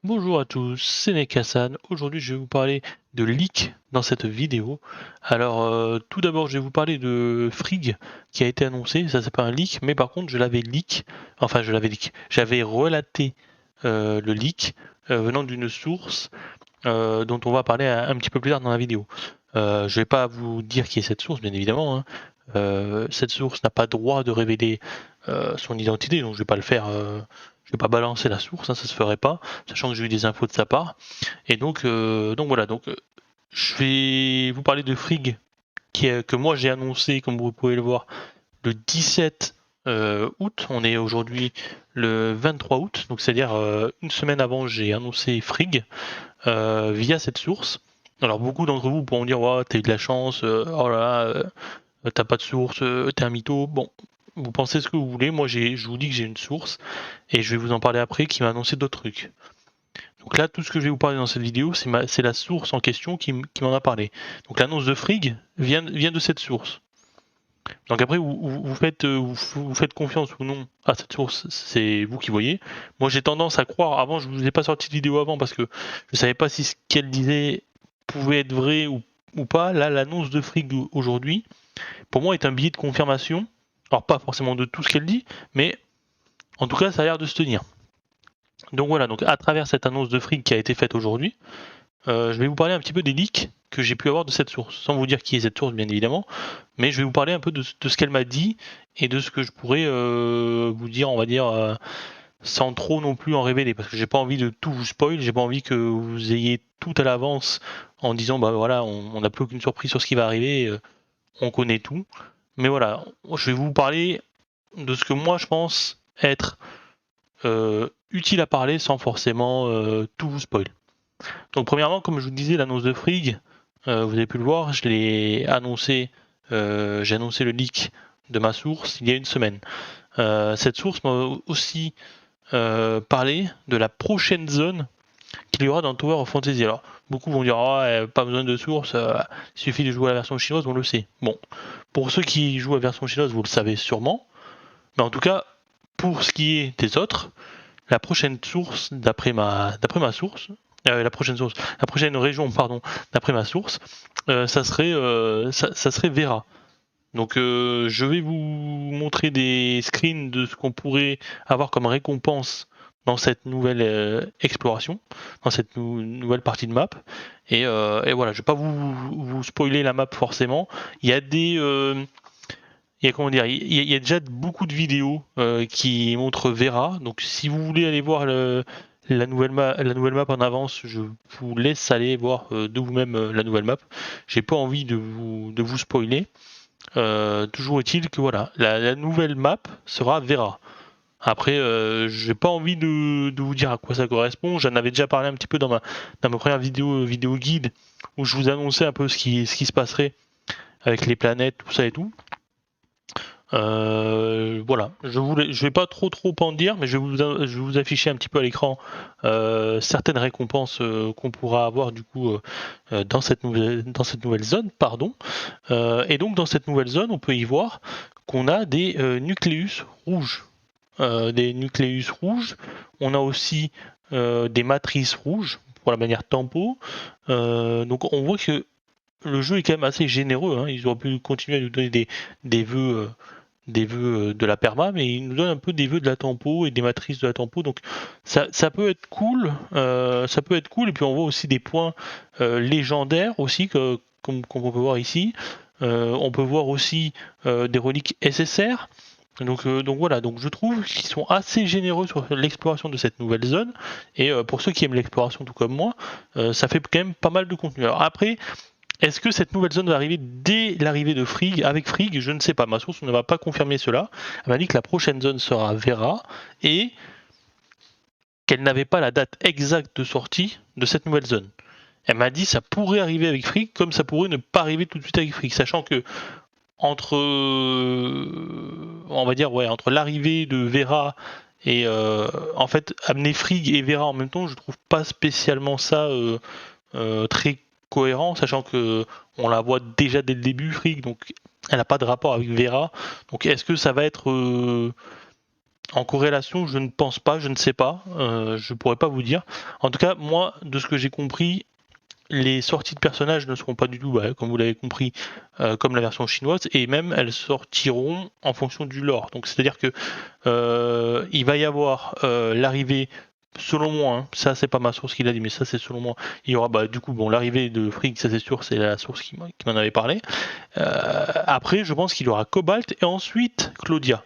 Bonjour à tous, c'est Nekassan. Aujourd'hui, je vais vous parler de leak dans cette vidéo. Alors, tout d'abord, je vais vous parler de Frigg qui a été annoncé. Ça, c'est pas un leak, mais par contre, je l'avais leak. J'avais relaté le leak venant d'une source dont on va parler un petit peu plus tard dans la vidéo. Je vais pas vous dire qui est cette source, bien évidemment, hein. Cette source n'a pas droit de révéler son identité, donc je vais pas le faire. Je vais pas balancer la source, hein, ça se ferait pas, sachant que j'ai eu des infos de sa part. Et donc voilà. Je vais vous parler de Frigg, que moi j'ai annoncé, comme vous pouvez le voir, le 17 août. On est aujourd'hui le 23 août, donc c'est-à-dire une semaine avant, j'ai annoncé Frigg via cette source. Alors beaucoup d'entre vous pourront dire ouais, t'as eu de la chance, oh là là, t'as pas de source, t'es un mytho. Bon, vous pensez ce que vous voulez. Moi, je vous dis que j'ai une source et je vais vous en parler après qui m'a annoncé d'autres trucs. Donc là, tout ce que je vais vous parler dans cette vidéo, c'est la source en question qui m'en a parlé. Donc l'annonce de Frigg vient de cette source. Donc après, vous faites confiance ou non à cette source, c'est vous qui voyez. Moi, j'ai tendance à croire. Avant, je vous ai pas sorti de vidéo avant parce que je savais pas si ce qu'elle disait pouvait être vrai ou pas. Là, l'annonce de Frigg aujourd'hui, pour moi, est un billet de confirmation. Alors pas forcément de tout ce qu'elle dit, mais en tout cas, ça a l'air de se tenir. Donc voilà, donc à travers cette annonce de Frigg qui a été faite aujourd'hui, je vais vous parler un petit peu des leaks que j'ai pu avoir de cette source, sans vous dire qui est cette source bien évidemment, mais je vais vous parler un peu de ce qu'elle m'a dit et de ce que je pourrais vous dire, on va dire, sans trop non plus en révéler, parce que j'ai pas envie de tout vous spoil, j'ai pas envie que vous ayez tout à l'avance en disant bah voilà, on n'a plus aucune surprise sur ce qui va arriver, on connaît tout. Mais voilà, je vais vous parler de ce que moi je pense être utile à parler sans forcément tout vous spoil. Donc premièrement, comme je vous disais, l'annonce de Frigg, vous avez pu le voir, je l'ai annoncé, j'ai annoncé le leak de ma source il y a une semaine. Cette source m'a aussi parlé de la prochaine zone qu'il y aura dans Tower of Fantasy. Alors, beaucoup vont dire oh, pas besoin de source, il suffit de jouer à la version chinoise, on le sait. Bon, pour ceux qui jouent à la version chinoise, vous le savez sûrement, mais en tout cas, pour ce qui est des autres, la prochaine source, d'après ma source, la prochaine région, pardon, d'après ma source, ça serait Vera. Donc je vais vous montrer des screens de ce qu'on pourrait avoir comme récompense dans cette nouvelle exploration, dans cette nouvelle partie de map. Et voilà, je vais pas vous spoiler la map forcément. Il y a des il y a comment dire, il y a déjà beaucoup de vidéos qui montrent Vera. Donc si vous voulez aller voir la nouvelle map en avance, je vous laisse aller voir de vous-même la nouvelle map. J'ai pas envie de vous spoiler. Toujours est-il que voilà, la nouvelle map sera Vera. Après, j'ai pas envie de vous dire à quoi ça correspond. J'en avais déjà parlé un petit peu dans ma première vidéo guide où je vous annonçais un peu ce qui se passerait avec les planètes, tout ça et tout. Voilà, je vais pas trop en dire, mais je vais vous afficher un petit peu à l'écran certaines récompenses qu'on pourra avoir du coup dans cette nouvelle zone, pardon. Et donc dans cette nouvelle zone, on peut y voir qu'on a des nucléus rouges. Des nucléus rouges. On a aussi des matrices rouges pour la manière tempo. Donc on voit que le jeu est quand même assez généreux, hein. Ils auraient pu continuer à nous donner des vœux de la perma, mais il nous donne un peu des vœux de la tempo et des matrices de la tempo, donc ça peut être cool, et puis on voit aussi des points légendaires aussi, comme on peut voir ici. On peut voir aussi des reliques SSR. Donc voilà, donc je trouve qu'ils sont assez généreux sur l'exploration de cette nouvelle zone, et pour ceux qui aiment l'exploration tout comme moi, ça fait quand même pas mal de contenu. Alors après, est-ce que cette nouvelle zone va arriver dès l'arrivée de Frigg? Avec Frigg, je ne sais pas. Ma source ne va pas confirmer cela. Elle m'a dit que la prochaine zone sera Vera et qu'elle n'avait pas la date exacte de sortie de cette nouvelle zone. Elle m'a dit que ça pourrait arriver avec Frigg comme ça pourrait ne pas arriver tout de suite avec Frigg, sachant que entre, on va dire, ouais, entre l'arrivée de Vera et en fait amener Frigg et Vera en même temps, je trouve pas spécialement ça très cohérent, sachant que on la voit déjà dès le début, Frigg, donc elle n'a pas de rapport avec Vera. Donc est-ce que ça va être En corrélation, je ne pense pas, je ne sais pas, je pourrais pas vous dire. En tout cas, moi, de ce que j'ai compris, les sorties de personnages ne seront pas du tout, comme vous l'avez compris, comme la version chinoise, et même elles sortiront en fonction du lore. Donc c'est-à-dire que il va y avoir l'arrivée, selon moi, hein, ça c'est pas ma source qui l'a dit, mais ça c'est selon moi, il y aura du coup l'arrivée de Frigg, ça c'est sûr, c'est la source qui m'en avait parlé. Après, je pense qu'il y aura Cobalt et ensuite Claudia.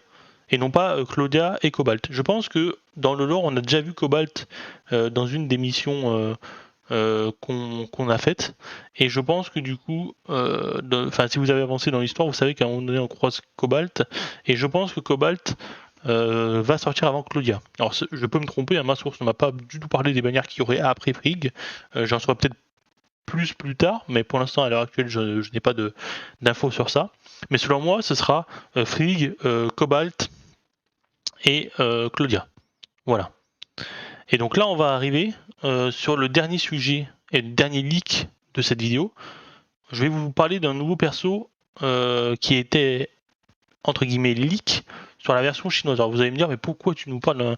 Et non pas Claudia et Cobalt. Je pense que dans le lore, on a déjà vu Cobalt dans une des missions qu'on a faites. Et je pense que du coup, si vous avez avancé dans l'histoire, vous savez qu'à un moment donné, on croise Cobalt. Et je pense que Cobalt va sortir avant Claudia. Alors, je peux me tromper, hein, ma source ne m'a pas du tout parlé des bannières qu'il y aurait après Frigg. J'en saurai peut-être plus tard, mais pour l'instant, à l'heure actuelle, je n'ai pas d'infos sur ça. Mais selon moi, ce sera Frigg, Cobalt et Claudia. Voilà. Et donc là, on va arriver sur le dernier sujet et le dernier leak de cette vidéo. Je vais vous parler d'un nouveau perso qui était, entre guillemets, leak sur la version chinoise. Alors vous allez me dire, mais pourquoi tu nous parles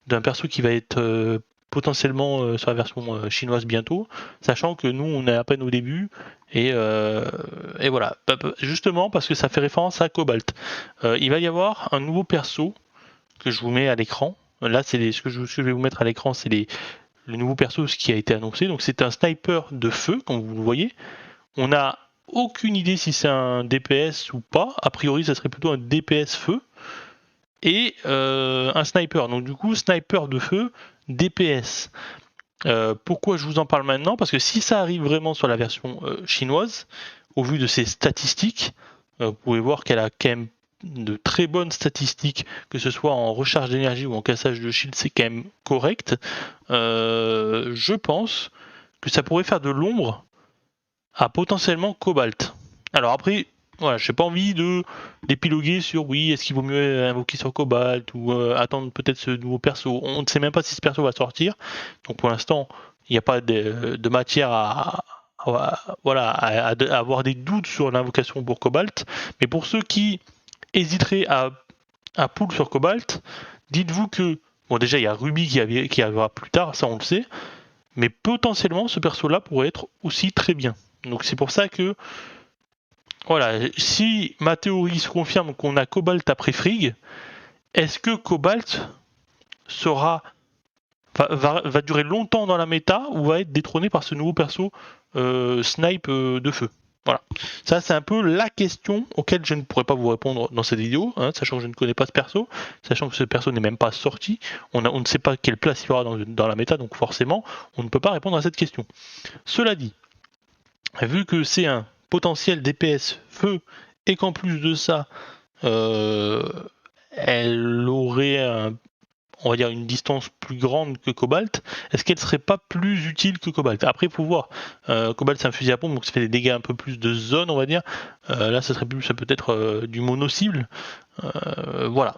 d'un perso qui va être potentiellement sur la version chinoise bientôt, sachant que nous, on est à peine au début, et voilà. Justement, parce que ça fait référence à Cobalt. Il va y avoir un nouveau perso que je vous mets à l'écran. Là, ce que je vais vous mettre à l'écran, c'est le nouveau perso qui a été annoncé. Donc c'est un sniper de feu, comme vous le voyez. On n'a aucune idée si c'est un DPS ou pas. A priori, ça serait plutôt un DPS feu. Et un sniper. Donc du coup, sniper de feu, DPS. Pourquoi je vous en parle maintenant? Parce que si ça arrive vraiment sur la version chinoise, au vu de ses statistiques, vous pouvez voir qu'elle a quand même de très bonnes statistiques, que ce soit en recharge d'énergie ou en cassage de shield, c'est quand même correct. Je pense que ça pourrait faire de l'ombre à potentiellement Cobalt. Alors après, voilà, j'ai pas envie d'épiloguer sur oui, est-ce qu'il vaut mieux invoquer sur Cobalt ou attendre peut-être ce nouveau perso. On ne sait même pas si ce perso va sortir, donc pour l'instant, il n'y a pas de matière à avoir des doutes sur l'invocation pour Cobalt. Mais pour ceux qui hésiteraient à pull sur Cobalt, dites-vous que bon, déjà il y a Ruby qui arrivera plus tard, ça on le sait, mais potentiellement ce perso-là pourrait être aussi très bien. Donc c'est pour ça que voilà, si ma théorie se confirme qu'on a Cobalt après Frigg, est-ce que Cobalt va durer longtemps dans la méta ou va être détrôné par ce nouveau perso snipe de feu? Voilà, ça c'est un peu la question auquel je ne pourrais pas vous répondre dans cette vidéo, hein, sachant que je ne connais pas ce perso, sachant que ce perso n'est même pas sorti, on ne sait pas quelle place il aura dans la méta, donc forcément on ne peut pas répondre à cette question. Cela dit, vu que c'est un potentiel DPS feu et qu'en plus de ça, elle aurait on va dire une distance plus grande que Cobalt, est-ce qu'elle serait pas plus utile que Cobalt? Après, il faut voir. Cobalt, c'est un fusil à pompe, donc ça fait des dégâts un peu plus de zone, on va dire. Là, ça peut être du mono-cible. Voilà.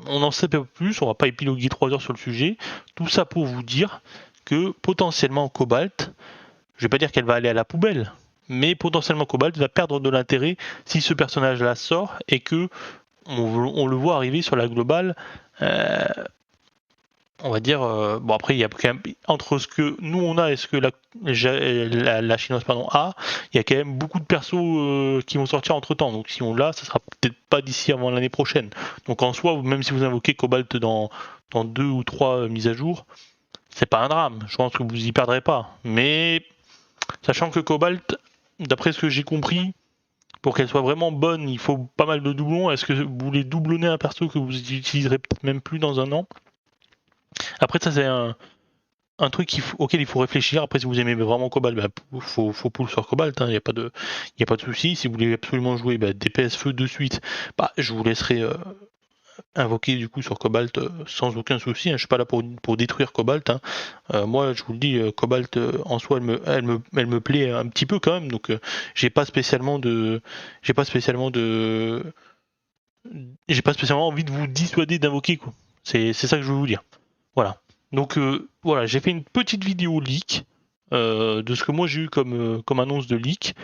On en sait pas plus, on va pas épiloguer 3 heures sur le sujet. Tout ça pour vous dire que potentiellement Cobalt, je vais pas dire qu'elle va aller à la poubelle, mais potentiellement Cobalt va perdre de l'intérêt si ce personnage-là sort et que on le voit arriver sur la globale. On va dire, bon après il y a quand même, entre ce que nous on a et ce que la chinoise a, il y a quand même beaucoup de persos qui vont sortir entre temps, donc si on l'a, ça sera peut-être pas d'ici avant l'année prochaine. Donc en soi, même si vous invoquez Cobalt dans 2 ou 3 mises à jour, c'est pas un drame, je pense que vous y perdrez pas. Mais sachant que Cobalt, d'après ce que j'ai compris, pour qu'elle soit vraiment bonne, il faut pas mal de doublons. Est-ce que vous voulez doublonner un perso que vous utiliserez peut-être même plus dans un an? Après, ça, c'est un truc auquel il faut réfléchir. Après, si vous aimez vraiment Cobalt, faut pull sur Cobalt. Il n'y a pas de souci. Si vous voulez absolument jouer DPS feu de suite, je vous laisserai invoquer du coup sur Cobalt sans aucun souci. Je suis pas là pour détruire Cobalt. Moi, je vous le dis, Cobalt en soi, elle me plaît un petit peu quand même. Donc, j'ai pas spécialement envie de vous dissuader d'invoquer, quoi. C'est ça que je veux vous dire. Voilà. Donc voilà, j'ai fait une petite vidéo leak de ce que moi j'ai eu comme annonce de leak.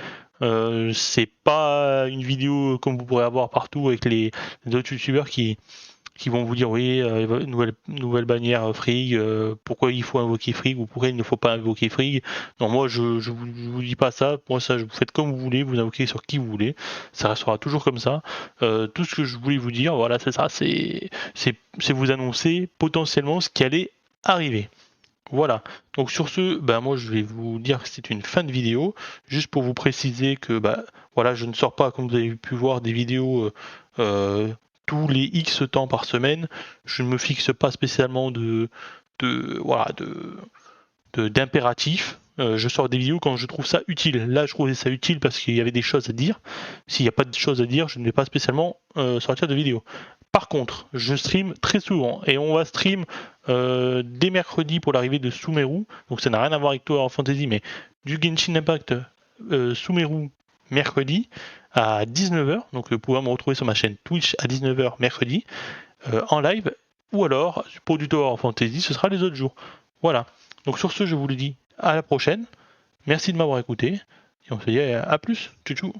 C'est pas une vidéo comme vous pourrez avoir partout avec les autres youtubeurs qui qui vont vous dire oui, nouvelle bannière Frigg, pourquoi il faut invoquer Frigg ou pourquoi il ne faut pas invoquer Frigg. Non, moi je vous dis pas ça, moi ça vous faites comme vous voulez, vous invoquez sur qui vous voulez, ça restera toujours comme ça. Tout ce que je voulais vous dire, voilà, c'est ça, c'est vous annoncer potentiellement ce qui allait arriver. Voilà, donc sur ce, bah moi je vais vous dire que c'est une fin de vidéo, juste pour vous préciser que bah voilà, je ne sors pas, comme vous avez pu voir, des vidéos tous les X temps par semaine. Je ne me fixe pas spécialement d'impératif. Je sors des vidéos quand je trouve ça utile. Là, je trouvais ça utile parce qu'il y avait des choses à dire. S'il n'y a pas de choses à dire, je ne vais pas spécialement sortir de vidéo. Par contre, je stream très souvent et on va stream dès mercredi pour l'arrivée de Sumeru. Donc ça n'a rien à voir avec Tower of Fantasy, mais du Genshin Impact Sumeru mercredi à 19h. Donc vous pouvez me retrouver sur ma chaîne Twitch à 19h mercredi en live. Ou alors, pour du Tower of Fantasy, ce sera les autres jours. Voilà. Donc sur ce, je vous le dis à la prochaine. Merci de m'avoir écouté. Et on se dit à plus. Tchou tchou.